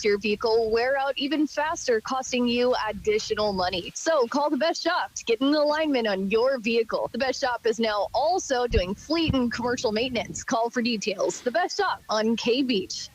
your vehicle will wear out even faster, costing you additional money. So call the Best Shop to get an alignment on your vehicle. The Best Shop is now also doing fleet and commercial maintenance. Call for details. The Best Shop on K Beach.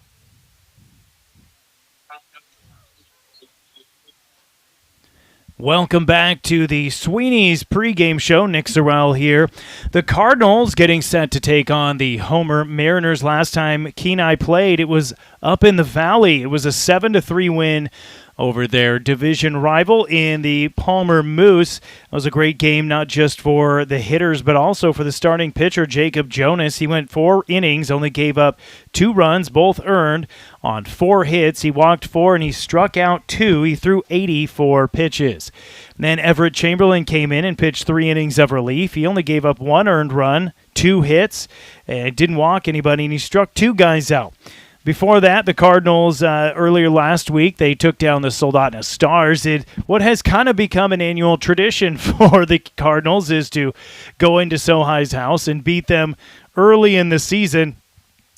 Welcome back to the Sweeney's pregame show. Nick Sorrell here. The Cardinals getting set to take on the Homer Mariners. Last time Kenai played, it was up in the Valley. It was a 7-3 win over their division rival in the Palmer Moose. It was a great game, not just for the hitters, but also for the starting pitcher, Jacob Jonas. He went 4 innings, only gave up 2 runs, both earned on 4 hits. He walked 4 and he struck out 2. He threw 84 pitches. And then Everett Chamberlain came in and pitched 3 innings of relief. He only gave up 1 earned run, 2 hits, and didn't walk anybody, and he struck 2 guys out. Before that, the Cardinals, earlier last week, they took down the Soldotna Stars. What has kind of become an annual tradition for the Cardinals is to go into Sohai's house and beat them early in the season.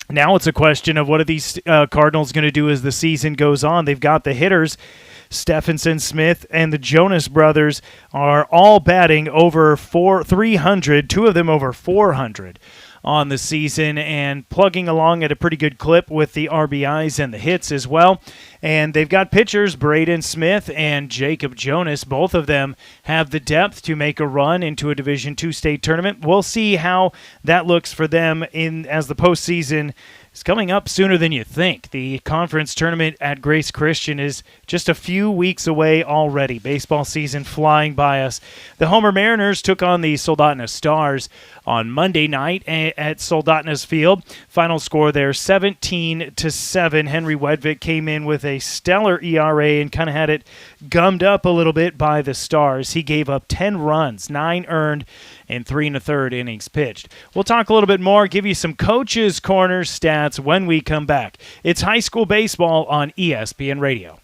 Now it's a question of what are these Cardinals going to do as the season goes on. They've got the hitters. Stephenson, Smith, and the Jonas brothers are all batting over 300, 2 of them over 400 on the season, and plugging along at a pretty good clip with the RBIs and the hits as well. And they've got pitchers, Braden Smith and Jacob Jonas. Both of them have the depth to make a run into a Division II state tournament. We'll see how that looks for them as the postseason is coming up sooner than you think. The conference tournament at Grace Christian is just a few weeks away already. Baseball season flying by us. The Homer Mariners took on the Soldotna Stars on Monday night at Soldotna's Field. Final score there, 17-7. Henry Wedvik came in with a stellar ERA and kind of had it gummed up a little bit by the Stars. He gave up 10 runs, 9 earned, and 3 1/3 innings pitched. We'll talk a little bit more, give you some Coach's Corner stats when we come back. It's high school baseball on ESPN Radio.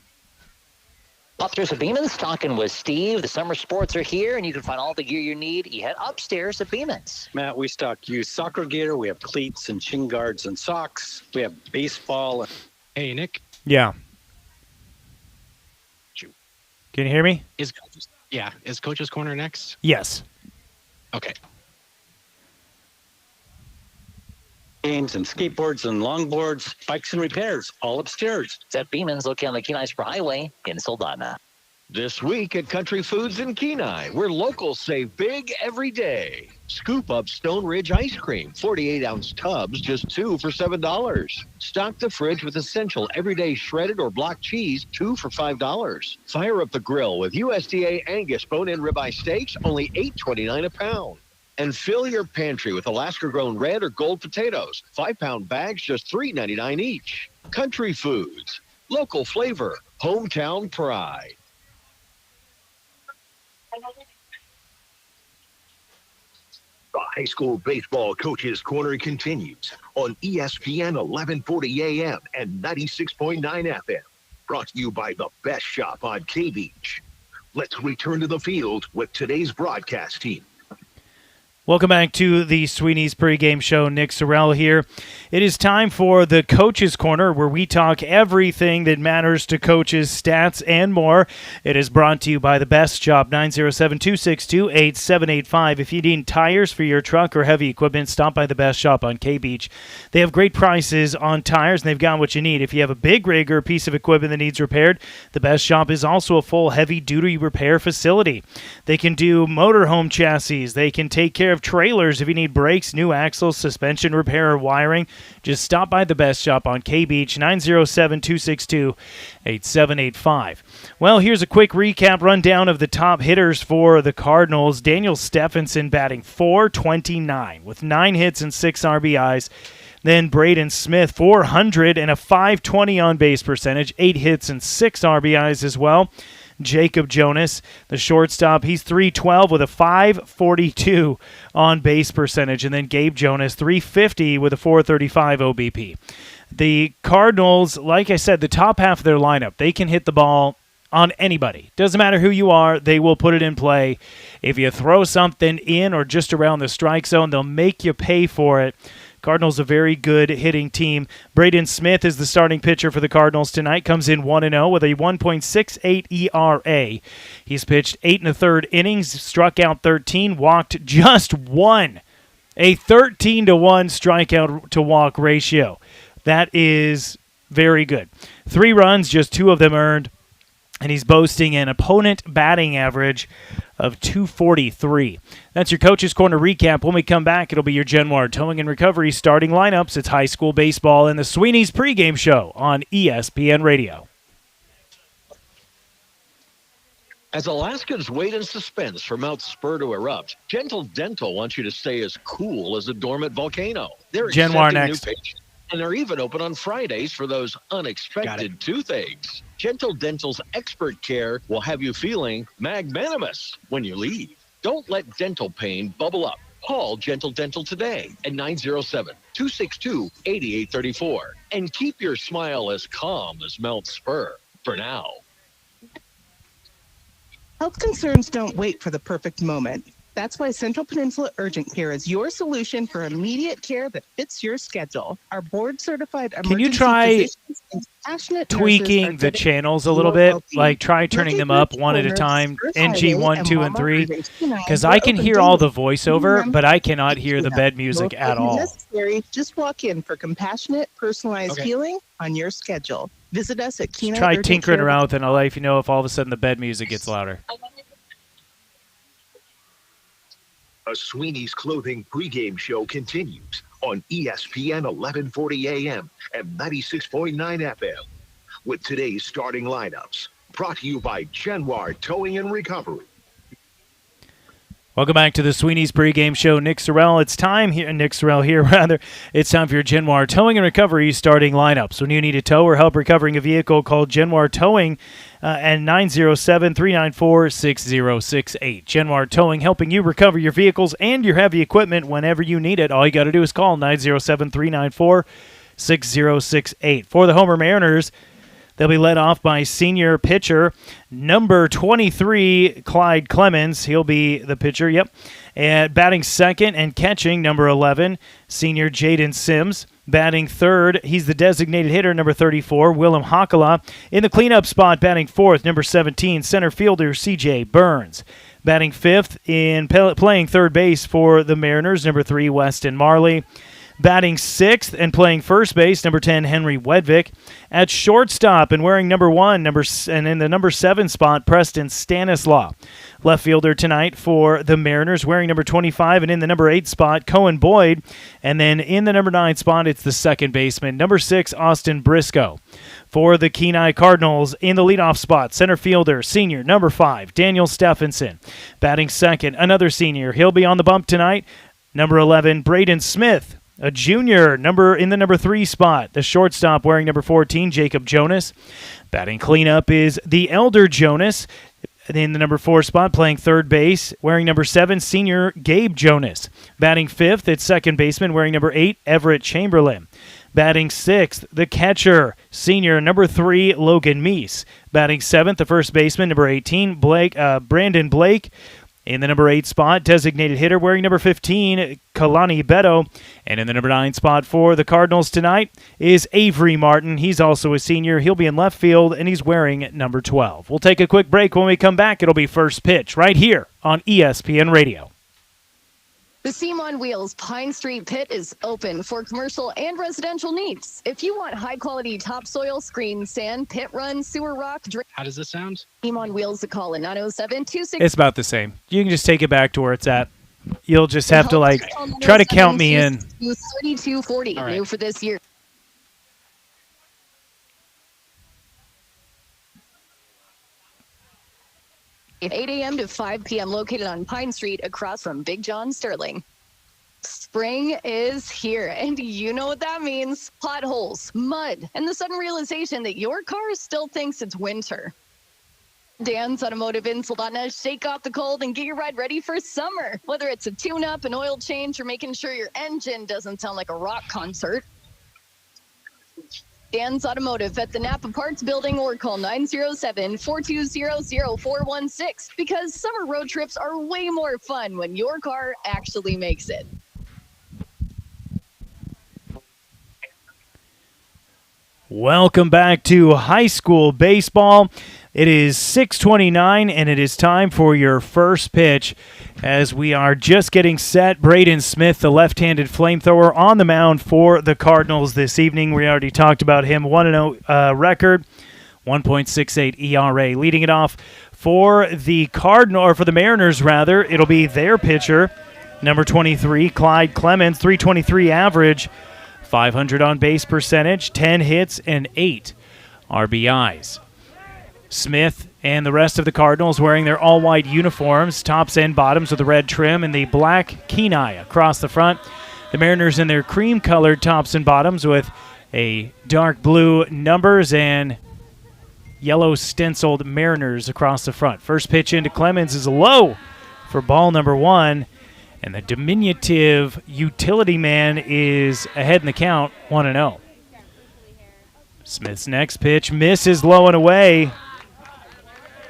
Upstairs at Beeman's, talking with Steve. The summer sports are here, and you can find all the gear you need. You head upstairs at Beeman's. Matt, we stock used soccer gear. We have cleats and shin guards and socks. We have baseball. Hey, Nick. Yeah. Can you hear me? Is Coach's Corner next? Yes. Okay. Games and skateboards and longboards, bikes and repairs, all upstairs. It's at Beeman's, located on the Kenai Spur Highway in Soldotna. This week at Country Foods in Kenai, where locals save big every day. Scoop up Stone Ridge ice cream, 48-ounce tubs, just 2 for $7. Stock the fridge with essential everyday shredded or block cheese, 2 for $5. Fire up the grill with USDA Angus bone-in ribeye steaks, only $8.29 a pound. And fill your pantry with Alaska-grown red or gold potatoes, 5-pound bags, just $3.99 each. Country Foods, local flavor, hometown pride. The high school baseball Coach's Corner continues on ESPN 1140 AM and 96.9 FM. Brought to you by the Best Shop on K Beach. Let's return to the field with today's broadcast team. Welcome back to the Sweeney's pregame show. Nick Sorrell here. It is time for the Coach's Corner, where we talk everything that matters to coaches, stats, and more. It is brought to you by the Best Shop, 907-262-8785. If you need tires for your truck or heavy equipment, stop by the Best Shop on K Beach. They have great prices on tires, and they've got what you need. If you have a big rig or a piece of equipment that needs repaired, the Best Shop is also a full heavy-duty repair facility. They can do motorhome chassis. They can take care of trailers if you need brakes, new axles, suspension repair, or wiring. Just stop by the Best Shop on K Beach, 907-262-8785. Well, here's a quick recap rundown of the top hitters for the Cardinals. Daniel Stephenson batting .429 with 9 hits and 6 RBIs. Then Braden Smith, 400 and a .520 on-base percentage, 8 hits and 6 RBIs as well. Jacob Jonas, the shortstop, he's .312 with a .542 on-base percentage. And then Gabe Jonas, .350 with a .435 OBP. The Cardinals, like I said, the top half of their lineup, they can hit the ball on anybody. Doesn't matter who you are, they will put it in play. If you throw something in or just around the strike zone, they'll make you pay for it. Cardinals a very good hitting team. Braden Smith is the starting pitcher for the Cardinals tonight. Comes in 1-0 with a 1.68 ERA. He's pitched 8 1/3 innings, struck out 13, walked just 1. A 13-1 strikeout to walk ratio. That is very good. 3 runs, just 2 of them earned. And he's boasting an opponent batting average of 243. That's your Coach's Corner recap. When we come back, it'll be your Genwar Towing and Recovery starting lineups. It's high school baseball and the Sweeney's pregame show on ESPN Radio. As Alaskans wait in suspense for Mount Spur to erupt, Gentle Dental wants you to stay as cool as a dormant volcano. They're Genwar accepting next. new patients, and they're even open on Fridays for those unexpected toothaches. Gentle Dental's expert care will have you feeling magnanimous when you leave. Don't let dental pain bubble up. Call Gentle Dental today at 907-262-8834 and keep your smile as calm as Mount Spur for now. Health concerns don't wait for the perfect moment. That's why Central Peninsula Urgent Care is your solution for immediate care that fits your schedule. Our board-certified emergency Can you try physicians and passionate nurses are tweaking the dedicated channels a to little your bit? well-being. Like try turning them up one at a time, NG 1, 2, and 3. Because I can hear all the voiceover, but I cannot hear the bed music at all. Necessary, just walk in for compassionate, personalized Okay. healing on your schedule. Visit us at Kenai Try Urgent tinkering Care. around with it, and I'll let you know if all of a sudden the bed music gets louder. A Sweeney's Clothing pregame show continues on ESPN 1140 AM and 96.9 FM. With today's starting lineups, brought to you by Genwar Towing and Recovery. Welcome back to the Sweeney's pregame show. Nick Sorrell. It's time here. Nick Sorrell here, rather. It's time for your Genwar Towing and Recovery starting lineups. When you need a tow or help recovering a vehicle, call Genwar Towing at 907-394-6068. Genwar Towing, helping you recover your vehicles and your heavy equipment whenever you need it. All you got to do is call 907-394-6068. For the Homer Mariners, they'll be led off by senior pitcher number 23, Clyde Clemens. He'll be the pitcher, And batting second and catching, number 11, senior Jaden Sims. Batting third, he's the designated hitter, number 34, Willem Hakala. In the cleanup spot, batting fourth, number 17, center fielder C.J. Burns. Batting fifth in playing third base for the Mariners, number 3, Weston Marley. Batting sixth and playing first base, number 10, Henry Wedvik. At shortstop and wearing number 1, and in the number 7 spot, Preston Stanislaw. Left fielder tonight for the Mariners, wearing number 25, and in the number 8 spot, Cohen Boyd. And then in the number 9 spot, it's the second baseman, number 6, Austin Briscoe. For the Kenai Cardinals, in the leadoff spot, center fielder, senior, number 5, Daniel Stephenson. Batting second, another senior. He'll be on the bump tonight, number 11, Braden Smith. A junior, in the number 3 spot, the shortstop wearing number 14, Jacob Jonas. Batting cleanup is the elder Jonas. In the number 4 spot, playing third base, wearing number 7, senior Gabe Jonas. Batting fifth, it's second baseman, wearing number 8, Everett Chamberlain. Batting sixth, the catcher, senior number 3, Logan Meese. Batting seventh, the first baseman, number 18, Brandon Blake. In the number 8 spot, designated hitter wearing number 15, Kalani Beto. And in the number 9 spot for the Cardinals tonight is Avery Martin. He's also a senior. He'll be in left field, and he's wearing number 12. We'll take a quick break. When we come back, it'll be first pitch right here on ESPN Radio. The Seam on Wheels Pine Street Pit is open for commercial and residential needs. If you want high-quality topsoil, screen, sand, pit run, sewer rock, How does this sound? Seam on Wheels, call at 907-26. It's about the same. You can just take it back to where it's at. You'll just have to, try to count me in. 3240 All right. new for this year. At 8 a.m. to 5 p.m. located on Pine Street across from Big John Sterling. Spring is here, and you know what that means. Potholes, mud, and the sudden realization that your car still thinks it's winter. Dan's Automotive in Saldana, shake off the cold and get your ride ready for summer. Whether it's a tune-up, an oil change, or making sure your engine doesn't sound like a rock concert. Dan's Automotive at the Napa Parts Building or call 907-420-0416 because summer road trips are way more fun when your car actually makes it. Welcome back to high school baseball. It is 6:29, and it is time for your first pitch as we are just getting set. Braden Smith, the left-handed flamethrower, on the mound for the Cardinals this evening. We already talked about him. 1-0 record, 1.68 ERA. Leading it off for the Mariners, rather, it'll be their pitcher, number 23, Clyde Clemens, 323 average, 500 on base percentage, 10 hits, and 8 RBIs. Smith and the rest of the Cardinals wearing their all-white uniforms, tops and bottoms with the red trim and the black Kenai across the front. The Mariners in their cream-colored tops and bottoms with a dark blue numbers and yellow stenciled Mariners across the front. First pitch into Clemens is low for ball number 1. And the diminutive utility man is ahead in the count, 1-0. Smith's next pitch misses low and away.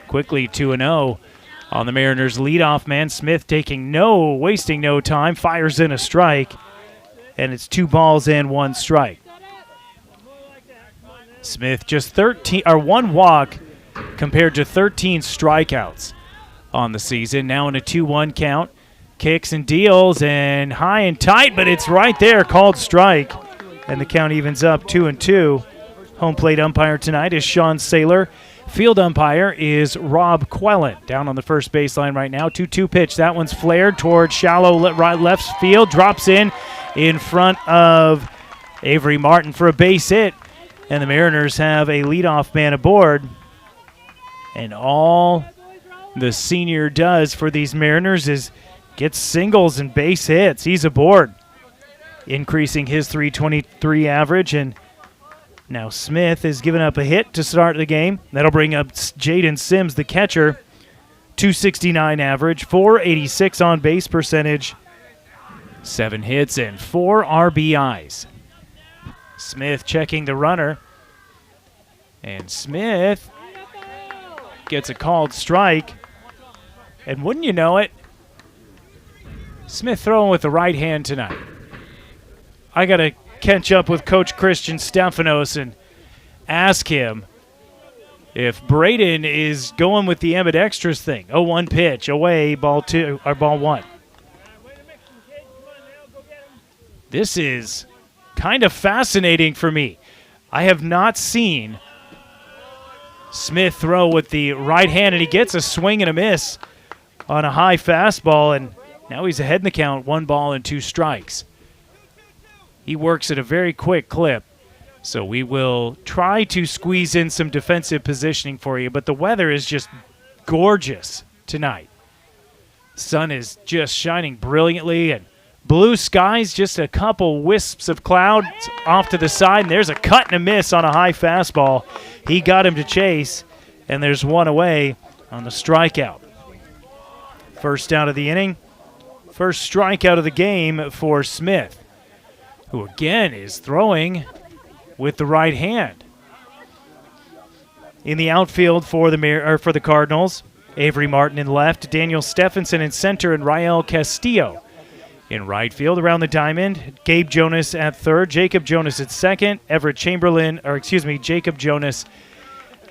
Quickly 2-0 on the Mariners' leadoff man. Smith wasting no time, fires in a strike, and it's 2 balls and 1 strike. Smith just 1 walk compared to 13 strikeouts on the season. Now in a 2-1 count. Kicks and deals and high and tight, but it's right there, called strike. And the count evens up 2-2. Home plate umpire tonight is Sean Saylor. Field umpire is Rob Quellen. Down on the first baseline right now. 2-2 pitch. That one's flared toward shallow left field. Drops in front of Avery Martin for a base hit. And the Mariners have a leadoff man aboard. And all the senior does for these Mariners is gets singles and base hits. He's aboard, increasing his 323 average. And now Smith is giving up a hit to start the game. That'll bring up Jaden Sims, the catcher. 269 average, 486 on base percentage, 7 hits and 4 RBIs. Smith checking the runner. And Smith gets a called strike. And wouldn't you know it, Smith throwing with the right hand tonight. I got to catch up with Coach Christian Stefanos and ask him if Braden is going with the ambidextrous thing. 0-1 pitch, away, ball 1. This is kind of fascinating for me. I have not seen Smith throw with the right hand, and he gets a swing and a miss on a high fastball, and now he's ahead in the count, 1 ball and 2 strikes. He works at a very quick clip, so we will try to squeeze in some defensive positioning for you, but the weather is just gorgeous tonight. Sun is just shining brilliantly, and blue skies, just a couple wisps of clouds off to the side, and there's a cut and a miss on a high fastball. He got him to chase, and there's 1 away on the strikeout. First out of the inning. First strikeout of the game for Smith, who again is throwing with the right hand. In the outfield for the Cardinals, Avery Martin in left, Daniel Stephenson in center, and Rael Castillo in right field. Around the diamond, Gabe Jonas at third, Jacob Jonas at second, Jacob Jonas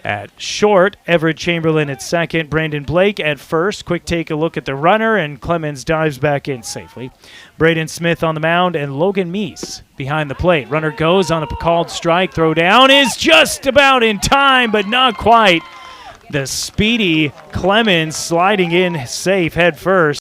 at short, Everett Chamberlain at second, Brandon Blake at first. Quick take a look at the runner, and Clemens dives back in safely. Braden Smith on the mound, and Logan Meese behind the plate. Runner goes on a called strike. Throw down is just about in time, but not quite. The speedy Clemens sliding in safe head first.